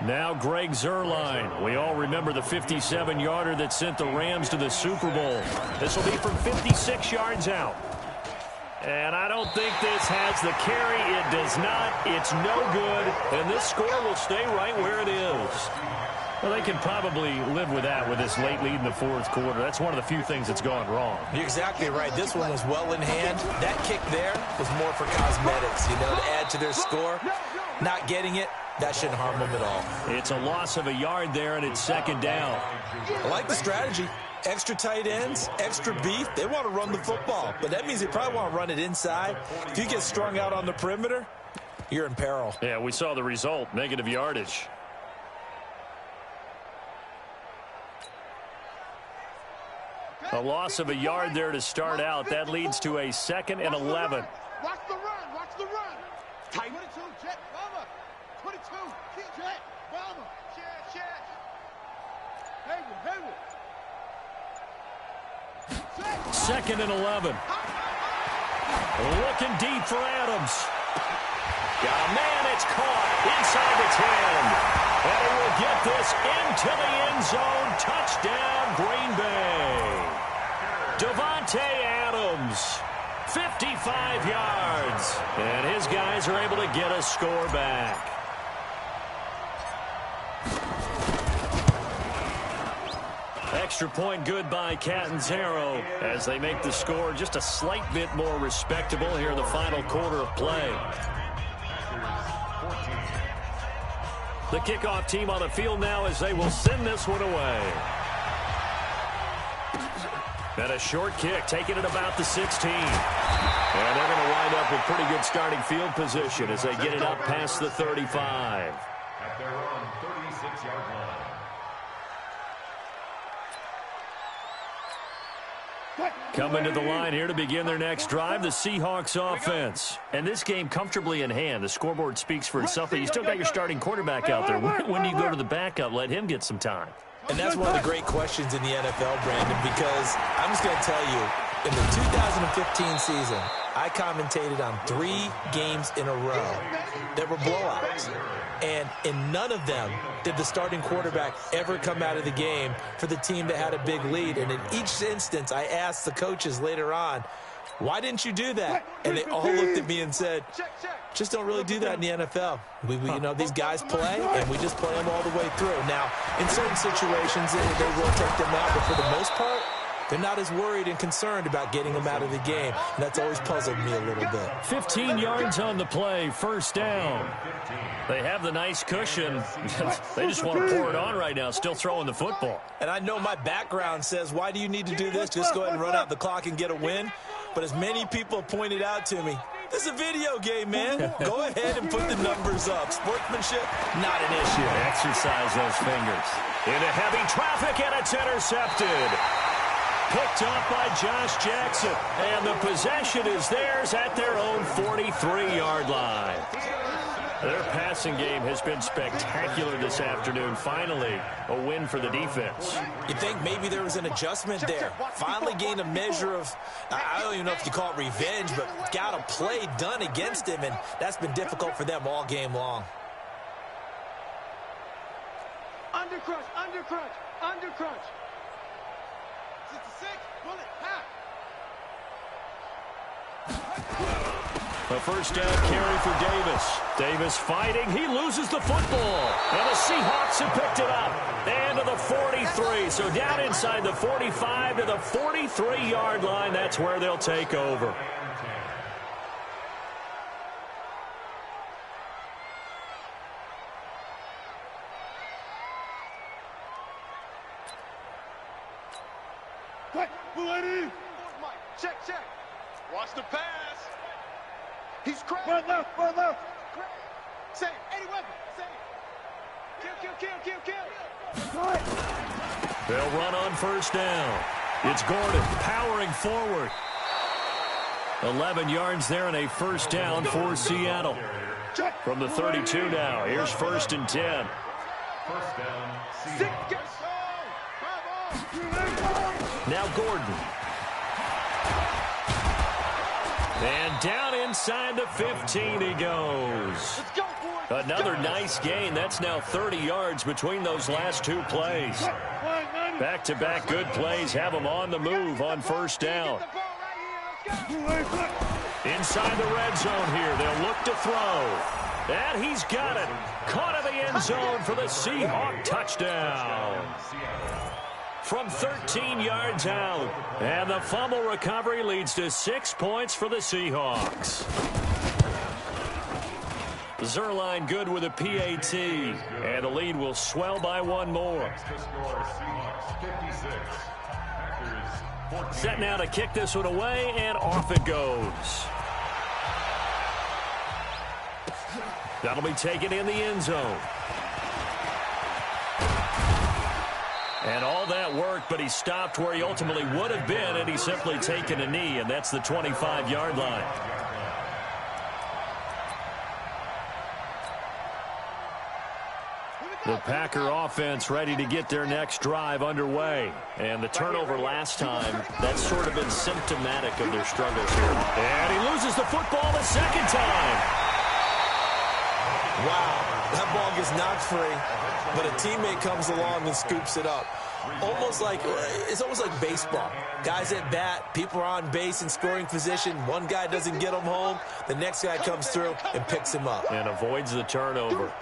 Now Greg Zuerlein. We all remember the 57-yarder that sent the Rams to the Super Bowl. This will be from 56 yards out. And I don't think this has the carry. It does not. It's no good. And this score will stay right where it is. Well, they can probably live with that with this late lead in the fourth quarter. That's one of the few things that's gone wrong. You're exactly right. This one was well in hand. That kick there was more for cosmetics, to add to their score. Not getting it, that shouldn't harm them at all. It's a loss of a yard there, and it's second down. I like the strategy. Extra tight ends, extra beef. They want to run the football, but that means they probably want to run it inside. If you get strung out on the perimeter, you're in peril. Yeah, we saw the result, negative yardage. A loss of a yard there to start out. That leads to a 2nd and 11. Watch the run. Watch the run. 22, Jet, Bomber. 22, Jet, Bomber. Jet. Hayward. 2nd and 11. Looking deep for Adams. Yeah, man, it's caught inside the 10. And he will get this into the end zone. Touchdown, Green Bay. Davante Adams, 55 yards. And his guys are able to get a score back. Extra point good by Catanzaro as they make the score just a slight bit more respectable here in the final quarter of play. The kickoff team on the field now as they will send this one away. And a short kick, taking it about the 16. And they're going to wind up with pretty good starting field position as they get it up past the 35. At their own 36-yard line. Coming to the line here to begin their next drive, the Seahawks offense. And this game comfortably in hand. The scoreboard speaks for itself, but you still got your starting quarterback out there. When do you go to the backup? Let him get some time. And that's one of the great questions in the NFL, Brandon, because I'm just going to tell you, in the 2015 season, I commentated on 3 games in a row that were blowouts. And in none of them did the starting quarterback ever come out of the game for the team that had a big lead. And in each instance, I asked the coaches later on, why didn't you do that? And they all looked at me and said, just don't really do that in the NFL. We these guys play, and we just play them all the way through. Now, in certain situations, they will take them out, but for the most part, they're not as worried and concerned about getting them out of the game. And that's always puzzled me a little bit. 15 yards on the play, first down. They have the nice cushion. They just want to pour it on right now, still throwing the football. And I know my background says, why do you need to do this? Just go ahead and run out the clock and get a win. But as many people have pointed out to me, this is a video game, man. Go ahead and put the numbers up. Sportsmanship, not an issue. Exercise those fingers. Into heavy traffic, and it's intercepted. Picked up by Josh Jackson. And the possession is theirs at their own 43-yard line. Their passing game has been spectacular this afternoon. Finally, a win for the defense. You think maybe there was an adjustment there. Finally gained a measure of, I don't even know if you call it revenge, but got a play done against him, and that's been difficult for them all game long. Undercrunch. 66, bullet, half. A first down carry for Davis. Davis fighting. He loses the football. And the Seahawks have picked it up. And to the 43. So down inside the 45 to the 43-yard line. That's where they'll take over. Check, check. Watch the pass. He's crazy. Run left, run left. Save. Eddie Weber. Save. Kill. They'll run on first down. It's Gordon powering forward. 11 yards there and a first down for Seattle. From the 32 now. Here's 1st and 10. First down, Seahawks. Now Gordon. And down inside the 15 he goes. Another nice gain. That's now 30 yards between those last two plays. Back-to-back good plays have them on the move on first down. Inside the red zone here. They'll look to throw. And he's got it. Caught in the end zone for the Seahawk touchdown. From 13 yards out. And the fumble recovery leads to 6 points for the Seahawks. Zerline good with a PAT. And the lead will swell by one more. Set now to kick this one away, and off it goes. That'll be taken in the end zone. And all that work, but he stopped where he ultimately would have been, and he's simply taken a knee, and that's the 25-yard line. The Packer offense ready to get their next drive underway. And the turnover last time, that's sort of been symptomatic of their struggles here. And he loses the football the second time. Wow, that ball gets knocked free, but a teammate comes along and scoops it up. It's almost like baseball. Guys at bat, people are on base in scoring position. One guy doesn't get him home. The next guy comes through and picks him up. And avoids the turnover.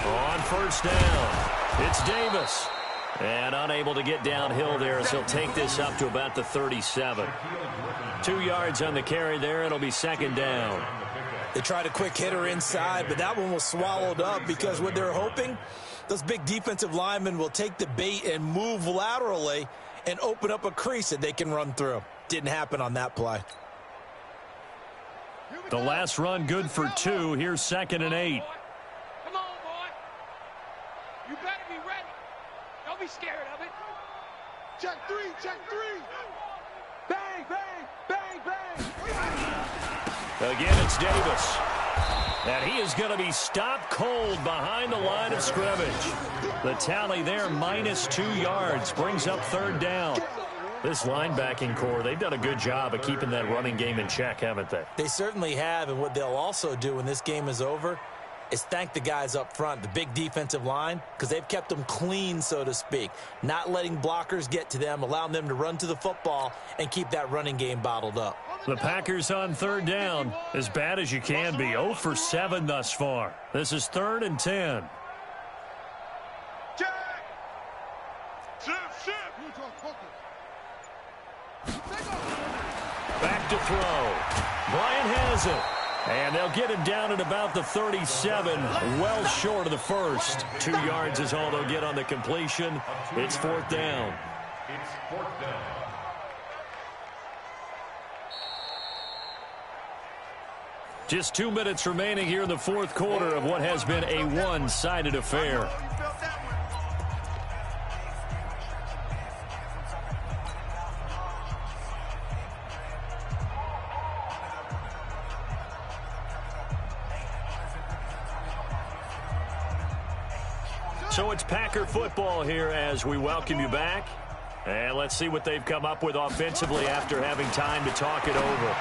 On first down, it's Davis. And unable to get downhill there as he'll take this up to about the 37. 2 yards on the carry there. It'll be second down. They tried a quick hitter inside, but that one was swallowed up because what they're hoping, those big defensive linemen will take the bait and move laterally and open up a crease that they can run through. Didn't happen on that play. The last run good for 2. Here's 2nd and 8. Come on, boy. You better be ready. Don't be scared of it. Check 3, check 3. Bang, bang, bang, bang. Again, it's Davis. And he is going to be stopped cold behind the line of scrimmage. The tally there, minus 2 yards, brings up third down. This linebacking core, they've done a good job of keeping that running game in check, haven't they? They certainly have, and what they'll also do when this game is over is thank the guys up front, the big defensive line, because they've kept them clean, so to speak, not letting blockers get to them, allowing them to run to the football and keep that running game bottled up. The Packers on third down, as bad as you can be, 0 for 7 thus far. This is 3rd and 10. Back to throw. Bryant has it. And they'll get him down at about the 37, well short of the first. 2 yards is all they'll get on the completion. It's 4th down. It's 4th down. Just 2 minutes remaining here in the fourth quarter of what has been a one-sided affair. So it's Packer football here as we welcome you back. And let's see what they've come up with offensively after having time to talk it over.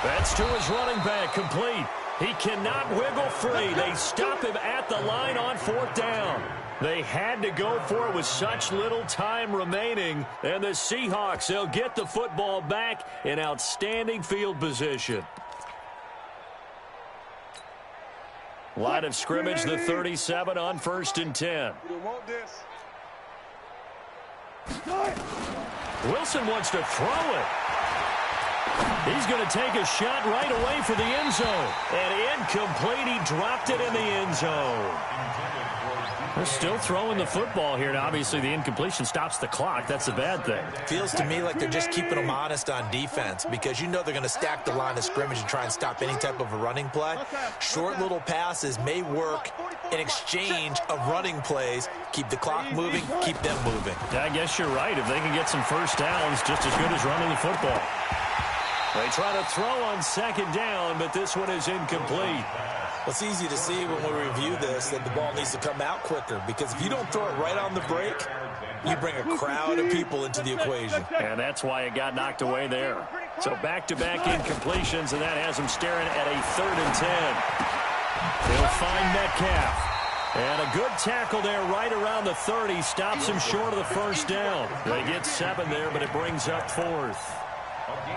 That's to his running back, complete. He cannot wiggle free. They stop him at the line on 4th down. They had to go for it with such little time remaining. And the Seahawks, they'll get the football back in outstanding field position. Line of scrimmage, the 37 on 1st and 10. Wilson wants to throw it. He's going to take a shot right away for the end zone. And incomplete. He dropped it in the end zone. They're still throwing the football here, and obviously the incompletion stops the clock. That's a bad thing. Feels to me like they're just keeping them honest on defense because you know they're going to stack the line of scrimmage and try and stop any type of a running play. Short little passes may work in exchange of running plays. Keep the clock moving, keep them moving. Yeah, I guess you're right. If they can get some first downs, just as good as running the football. They try to throw on second down, but this one is incomplete. Well, it's easy to see when we review this that the ball needs to come out quicker because if you don't throw it right on the break, you bring a crowd of people into the equation. And that's why it got knocked away there. So back-to-back incompletions, and that has them staring at a 3rd and 10. They'll find Metcalf. And a good tackle there right around the 30. Stops him short of the first down. They get 7 there, but it brings up 4th.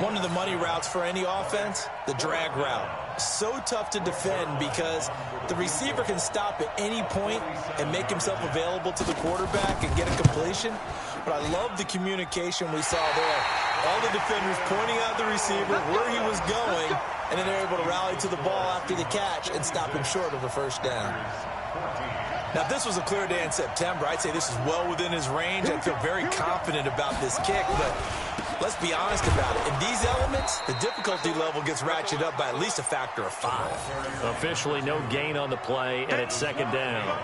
One of the money routes for any offense, the drag route. So tough to defend because the receiver can stop at any point and make himself available to the quarterback and get a completion. But I love the communication we saw there. All the defenders pointing out the receiver, where he was going, and then they're able to rally to the ball after the catch and stop him short of a first down. Now, if this was a clear day in September, I'd say this is well within his range. I feel very confident about this kick, but let's be honest about it. In these elements, the difficulty level gets ratcheted up by at least a factor of 5. Officially no gain on the play, and it's 2nd down.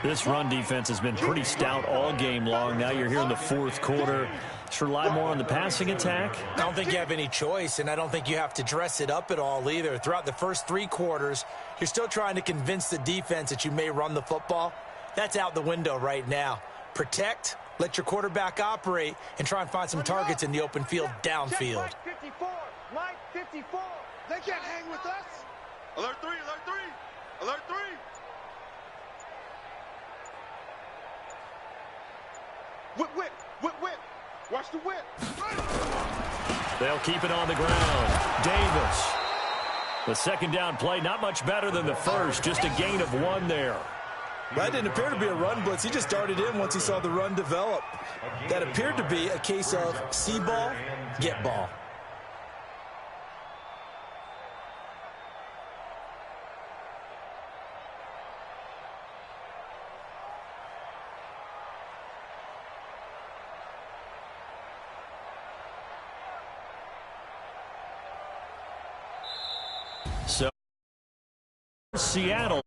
This run defense has been pretty stout all game long. Now you're here in the 4th quarter. Just rely more on the passing attack. I don't think you have any choice, and I don't think you have to dress it up at all either. Throughout the first 3 quarters, you're still trying to convince the defense that you may run the football. That's out the window right now. Protect, let your quarterback operate, and try and find some targets in the open field downfield. 54, Mike 54. They can't hang with us. Alert 3, alert 3, alert 3. Whip, whip, whip, whip. Watch the whip. They'll keep it on the ground. Davis. The 2nd down play, not much better than the first. Just a gain of 1 there. That didn't appear to be a run blitz. He just started in once he saw the run develop. That appeared to be a case of see ball, get ball. So Seattle